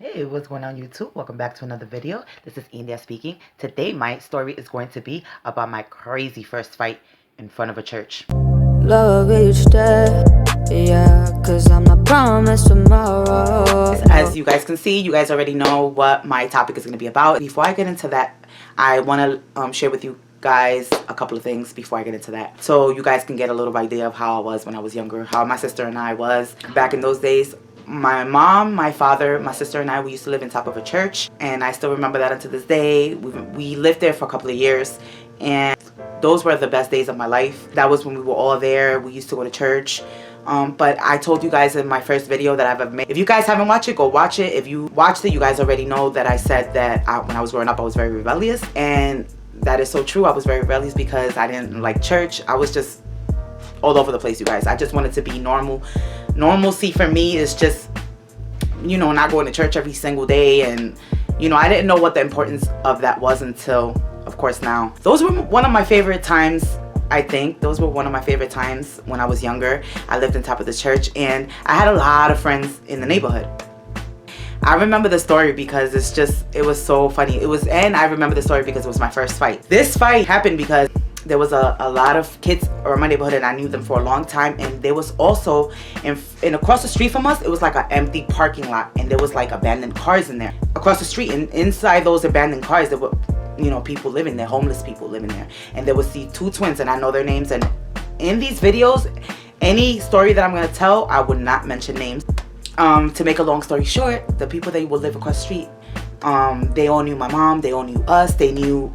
Hey, what's going on YouTube? Welcome back to another video. This is India speaking. Today my story is going to be about my crazy first fight in front of a church. Love each day, yeah, cause I'm not promised tomorrow. As you guys can see, you guys already know what my topic is going to be about. Before I get into that, I want to share with you guys a couple of things before I get into that, so you guys can get a little idea of how I was when I was younger, how my sister and I was back in those days. My mom, my father, my sister and I, we used to live on top of a church, and I still remember that until this day. We lived there for a couple of years, and those were the best days of my life. That was when we were all there. We used to go to church. But I told you guys in my first video that I've ever made. If you guys haven't watched it, go watch it. If you watched it, you guys already know that I said that when I was growing up, I was very rebellious. And that is so true. I was very rebellious because I didn't like church. I was just all over the place, you guys. I just wanted to be normal. Normalcy for me is just, you know, not going to church every single day. And, you know, I didn't know what the importance of that was until, of course, now. Those were one of my favorite times. I think those were one of my favorite times when I was younger. I lived on top of the church and I had a lot of friends in the neighborhood. I remember the story because it was so funny. And I remember the story because it was my first fight. This fight happened because there was a lot of kids around my neighborhood and I knew them for a long time, and there was also in across the street from us, it was like an empty parking lot, and there was like abandoned cars in there across the street, and inside those abandoned cars there were, you know, people living there, homeless people living there, and there was these two twins, and I know their names. And in these videos, any story that I'm going to tell, I would not mention names. To make a long story short, the people that would live across the street, they all knew my mom, they all knew us, they knew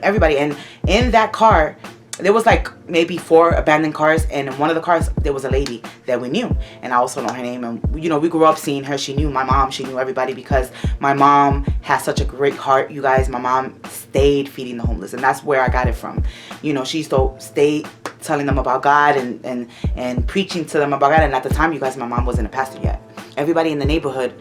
everybody. And in that car there was like maybe 4 abandoned cars, and in one of the cars there was a lady that we knew, and I also know her name. And you know, we grew up seeing her. She knew my mom, she knew everybody, because my mom has such a great heart, you guys. My mom stayed feeding the homeless, and that's where I got it from. You know, she used to stay telling them about God and preaching to them about God. And at the time, you guys, my mom wasn't a pastor yet. Everybody in the neighborhood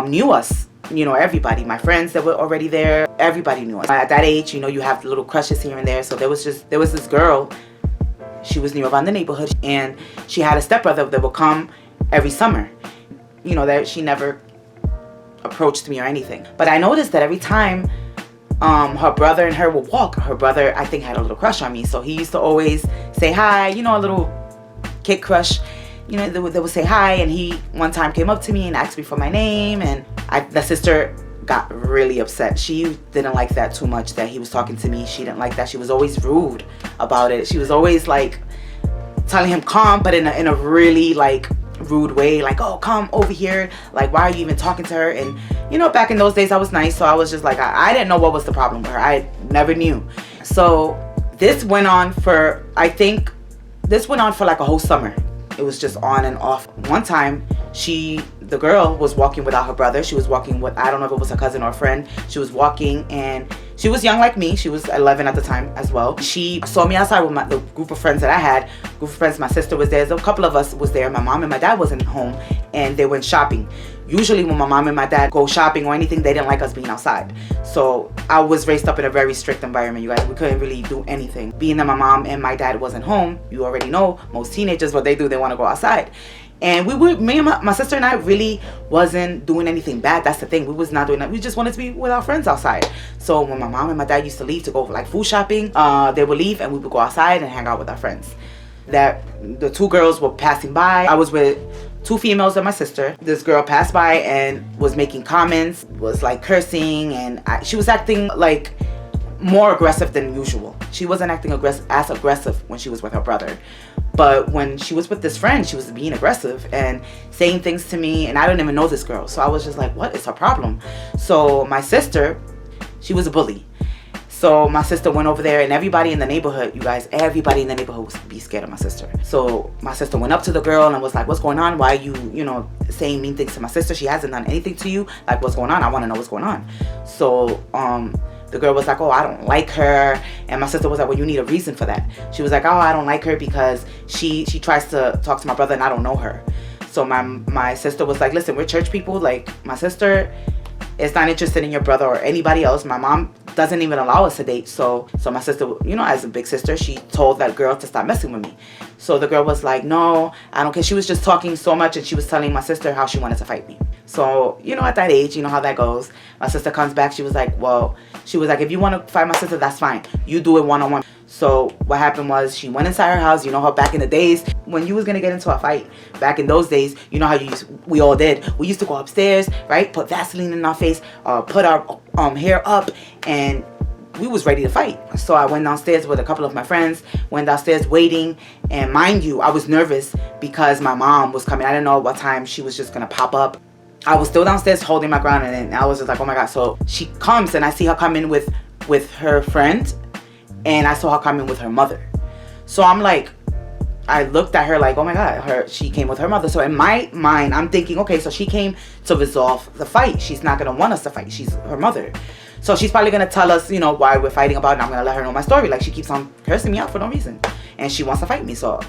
knew us. You know, everybody, my friends that were already there, everybody knew us. At that age, you know, you have little crushes here and there. So there was this girl, she was new around the neighborhood, and she had a stepbrother that would come every summer. You know, that she never approached me or anything. But I noticed that every time her brother and her would walk, her brother, I think, had a little crush on me. So he used to always say hi, you know, a little kid crush. You know, they would say hi, and he one time came up to me and asked me for my name, and the sister got really upset. She didn't like that too much, that he was talking to me. She didn't like that. She was always rude about it. She was always like telling him calm, but in a really like rude way, like, oh, come over here, like, why are you even talking to her? And you know, back in those days I was nice, so I was just like, I didn't know what was the problem with her. I never knew. So this went on for, I think this went on for like a whole summer. It was just on and off. One time, the girl was walking without her brother. She was walking with, I don't know if it was a cousin or a friend. She was walking, and she was young like me. She was 11 at the time as well. She saw me outside with the group of friends that I had. Group of friends, my sister was there. So a couple of us was there. My mom and my dad wasn't home, and they went shopping. Usually when my mom and my dad go shopping or anything, they didn't like us being outside. So I was raised up in a very strict environment, you guys. We couldn't really do anything. Being that my mom and my dad wasn't home, you already know, most teenagers, what they do, they want to go outside. And me and my sister and I really wasn't doing anything bad. That's the thing. We was not doing that. We just wanted to be with our friends outside. So when my mom and my dad used to leave to go for like food shopping, they would leave and we would go outside and hang out with our friends. That the 2 girls were passing by. I was with 2 females and my sister. This girl passed by and was making comments, was like cursing, and she was acting like more aggressive than usual. She wasn't acting as aggressive when she was with her brother. But when she was with this friend, she was being aggressive and saying things to me, and I don't even know this girl. So I was just like, what is her problem? So my sister, she was a bully. So my sister went over there, and everybody in the neighborhood, you guys, everybody in the neighborhood was be scared of my sister. So my sister went up to the girl and was like, what's going on? Why are you, you know, saying mean things to my sister? She hasn't done anything to you. Like, what's going on? I want to know what's going on. So the girl was like, oh, I don't like her. And my sister was like, well, you need a reason for that. She was like, oh, I don't like her because she tries to talk to my brother and I don't know her. So my sister was like, listen, we're church people. Like, my sister is not interested in your brother or anybody else. My mom doesn't even allow us to date. So my sister, you know, as a big sister, she told that girl to stop messing with me. So the girl was like, no, I don't care. She was just talking so much, and she was telling my sister how she wanted to fight me. So, you know, at that age, you know how that goes. My sister comes back. She was like, if you want to fight my sister, that's fine. You do it one-on-one. So what happened was, she went inside her house. You know how back in the days, when you was going to get into a fight, back in those days, you know how we all did. We used to go upstairs, right? Put Vaseline in our face, put our hair up, and we was ready to fight. So I went downstairs with a couple of my friends, went downstairs waiting, and mind you, I was nervous because my mom was coming. I didn't know what time she was just going to pop up. I was still downstairs holding my ground, and then I was just like, oh my God. So she comes, and I see her coming with her friend, and I saw her coming with her mother. So I'm like, I looked at her like, oh my God, she came with her mother. So in my mind, I'm thinking, okay, so she came to resolve the fight. She's not going to want us to fight. She's her mother. So she's probably going to tell us, you know, why we're fighting about it, and I'm going to let her know my story. Like, she keeps on cursing me out for no reason, and she wants to fight me. So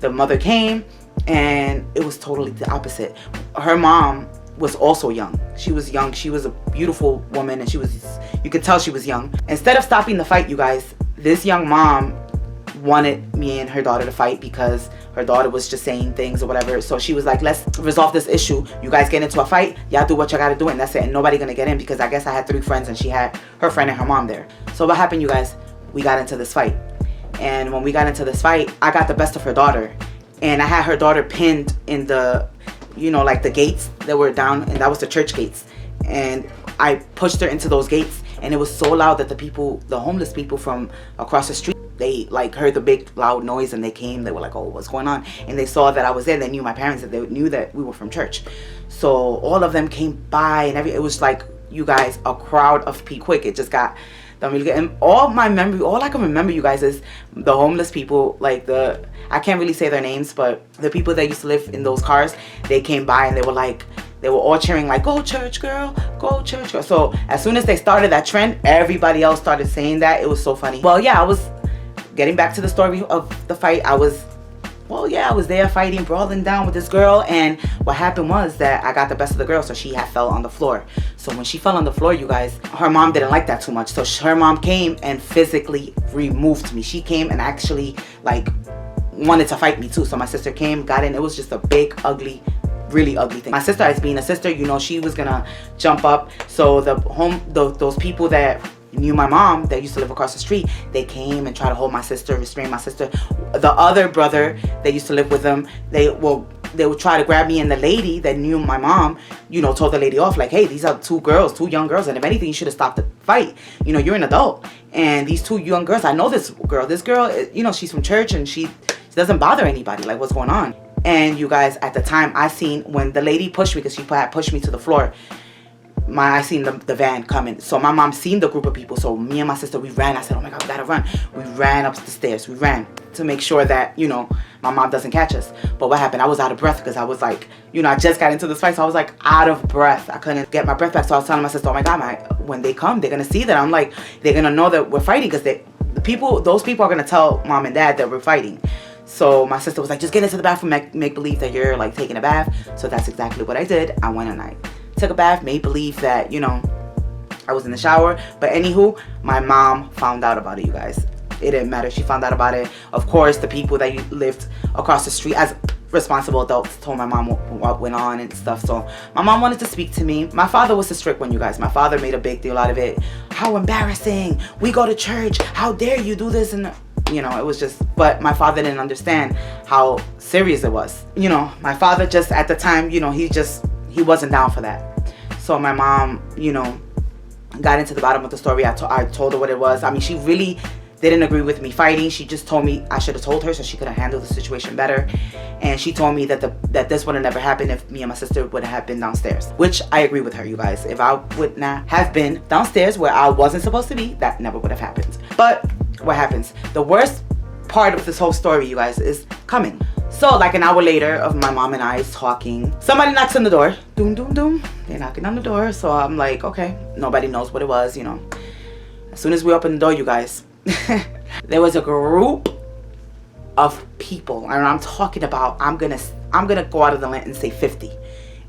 the mother came, and it was totally the opposite. Her mom was also young. She was young. She was a beautiful woman, and you could tell she was young. Instead of stopping the fight, you guys, this young mom wanted me and her daughter to fight because her daughter was just saying things or whatever. So she was like, let's resolve this issue. You guys get into a fight, y'all do what you gotta do, and that's it. And nobody gonna get in, because I guess I had 3 friends and she had her friend and her mom there. So what happened, you guys? We got into this fight. And when we got into this fight, I got the best of her daughter. And I had her daughter pinned in the, you know, like the gates that were down, and that was the church gates. And I pushed her into those gates, and it was so loud that the homeless people from across the street, they like heard the big loud noise, and they came. They were like, oh, what's going on? And they saw that I was there. They knew my parents, and they knew that we were from church. So all of them came by, and it was like, you guys, a crowd of people. Quick, it just got done really good. And all I can remember, you guys, is the homeless people, like I can't really say their names, but the people that used to live in those cars, they came by, and they were all cheering like, go church girl, go church girl. So as soon as they started that trend, everybody else started saying that. It was so funny. Well, yeah, I was getting back to the story of the fight. I was there fighting, brawling down with this girl, and what happened was that I got the best of the girl, so she had fell on the floor. So when she fell on the floor, you guys, her mom didn't like that too much. So her mom came and physically removed me. She came and actually like wanted to fight me too. So my sister came, got in. It was just a big, ugly, really ugly thing. My sister, as being a sister, you know, she was gonna jump up. So those people that knew my mom that used to live across the street, they came and tried to hold my sister, restrain my sister. The other brother that used to live with them, they would try to grab me, and the lady that knew my mom, you know, told the lady off like, hey, these are 2 young girls, and if anything, you should have stopped the fight. You know, you're an adult, and these 2 young girls, I know this girl, you know, she's from church, and she doesn't bother anybody. Like, what's going on? And you guys, at the time, I seen when the lady pushed me, because she had pushed me to the floor, I seen the van coming. So my mom seen the group of people. So me and my sister, we ran. I said, oh my God, we gotta run. We ran up the stairs. We ran to make sure that, you know, my mom doesn't catch us. But what happened? I was out of breath, because I was like, you know, I just got into this fight. So I was like out of breath. I couldn't get my breath back. So I was telling my sister, oh my God, when they come, they're gonna see that. I'm like, they're gonna know that we're fighting, because those people are gonna tell mom and dad that we're fighting. So my sister was like, just get into the bathroom, make believe that you're like taking a bath. So that's exactly what I did. I went and I took a bath, made believe that, you know, I was in the shower. But anywho, my mom found out about it, you guys. It didn't matter. She found out about it. Of course, the people that lived across the street, as responsible adults, told my mom what went on and stuff. So my mom wanted to speak to me. My father was the strict one, you guys. My father made a big deal out of it. How embarrassing. We go to church. How dare you do this? And you know, it was just, but my father didn't understand how serious it was. You know, my father just at the time, you know, he wasn't down for that. So my mom, you know, got into the bottom of the story. I told her what it was. I mean, she really didn't agree with me fighting. She just told me I should have told her so she could have handled the situation better. And she told me that this would have never happened if me and my sister would have been downstairs. Which I agree with her, you guys. If I would not have been downstairs where I wasn't supposed to be, that never would have happened. But what happens? The worst part of this whole story, you guys, is coming. So like an hour later of my mom and I talking, somebody knocks on the door. Doom, doom, doom. They're knocking on the door. So I'm like, okay, nobody knows what it was, you know. As soon as we opened the door, you guys, there was a group of people, and I'm talking about, I'm gonna go out of the land and say 50.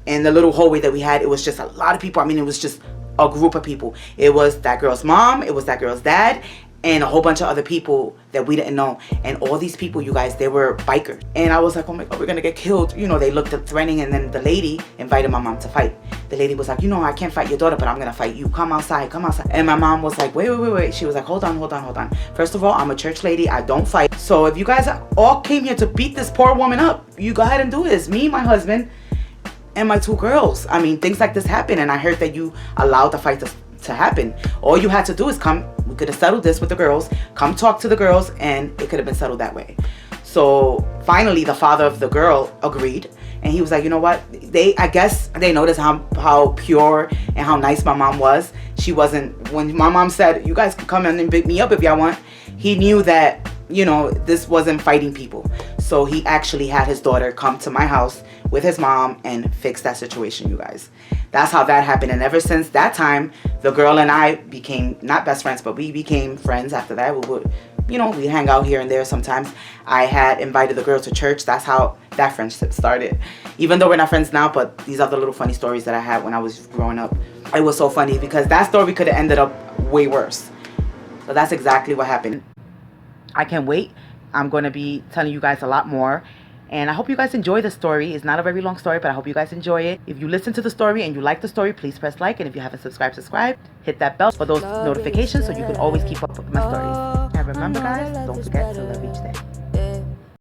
And the little hallway that we had, it was just a lot of people. I mean, it was just a group of people. It was that girl's mom, it was that girl's dad, and a whole bunch of other people that we didn't know. And all these people, you guys, they were bikers. And I was like, oh my God, we're gonna get killed. You know, they looked at threatening, and then the lady invited my mom to fight. The lady was like, you know, I can't fight your daughter, but I'm gonna fight you. Come outside, come outside. And my mom was like, wait. She was like, hold on. First of all, I'm a church lady, I don't fight. So if you guys all came here to beat this poor woman up, you go ahead and do this. Me, my husband, and my 2 girls. I mean, things like this happen, and I heard that you allowed the fight to happen. All you had to do is come. We could have settled this with the girls. Come talk to the girls, and it could have been settled that way. So finally, the father of the girl agreed, and he was like, you know what? I guess they noticed how pure and how nice my mom was. She wasn't, when my mom said, you guys can come in and beat me up if y'all want, he knew that, you know, this wasn't fighting people. So he actually had his daughter come to my house with his mom and fix that situation, you guys. That's how that happened. And ever since that time, the girl and I became not best friends, but we became friends after that. We would, you know, we hang out here and there sometimes. I had invited the girl to church. That's how that friendship started. Even though we're not friends now, but these are the little funny stories that I had when I was growing up. It was so funny because that story could have ended up way worse. But that's exactly what happened. I can't wait. I'm going to be telling you guys a lot more. And I hope you guys enjoy the story. It's not a very long story, but I hope you guys enjoy it. If you listen to the story and you like the story, please press like. And if you haven't subscribed, subscribe. Hit that bell for those notifications so you can always keep up with my stories. And remember, guys, don't forget to love each day.